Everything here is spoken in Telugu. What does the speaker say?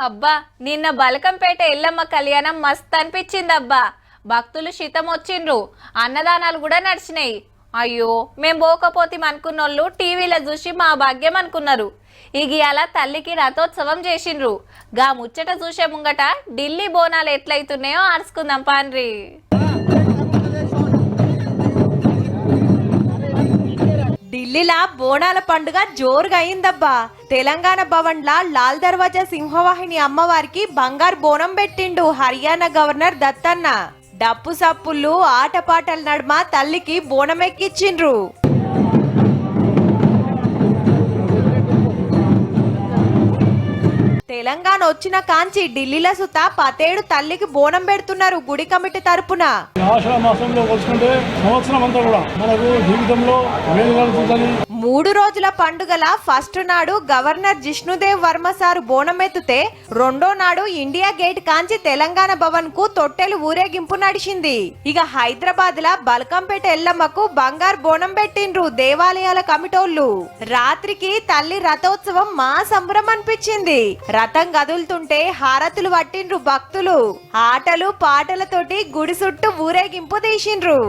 అబ్బా నిన్న బలకంపేట ఎల్లమ్మ కళ్యాణం మస్త్ అనిపించిందబ్బా. భక్తులు శితం వచ్చిండ్రు, అన్నదానాలు కూడా నడిచినాయి. అయ్యో మేం పోకపోతే అనుకున్నోళ్ళు టీవీలో చూసి మా భాగ్యం అనుకున్నారు. ఇగియాల తల్లికి రథోత్సవం చేసిండ్రు. గా ముచ్చట చూసే ముంగట ఢిల్లీ బోనాలు ఎట్లయితున్నాయో ఆర్చుకుందాం పాన్రి. ఢిల్లీలా బోనాల పండుగ జోరుగా అయిందబ్బా. తెలంగాణ భవన్లా లాల్ దర్వాజా సింహవాహిని అమ్మవారికి బంగారు బోనం పెట్టిండు హర్యానా గవర్నర్ దత్తన్న. డప్పు సప్పుళ్ళు ఆటపాటల నడుమ తల్లికి బోనం ఎక్కిచ్చిండ్రు. తెలంగాణ వచ్చిన కాంచి ఢిల్లీలో సుత పతేడు తల్లికి బోనం పెడుతున్నారు గుడి కమిటీ తరపున. ఆషాఢ మాసంలో కొలుసుకుంటే సంవత్సరం అంతా కూడా మనకు జీవితంలో మేలు కలుగుతుందని 3 రోజుల పండుగల ఫస్ట్ నాడు గవర్నర్ జిష్ణుదేవ్ వర్మ సారు బోనం ఎత్తుతే రెండో నాడు ఇండియా గేట్ కాంచి తెలంగాణ భవన్ కు తొట్టెలు ఊరేగింపు నడిచింది. ఇక హైదరాబాద్ లా బల్కంపేట ఎల్లమ్మకు బంగారు బోనం పెట్టిండ్రు దేవాలయాల కమిటోళ్లు. రాత్రికి తల్లి రథోత్సవం మా సంబరం అనిపించింది. రథం కదులుతుంటే హారతులు పట్టిండ్రు భక్తులు. ఆటలు పాటలతోటి గుడి చుట్టూ ఊరేగింపు తీసిండ్రు.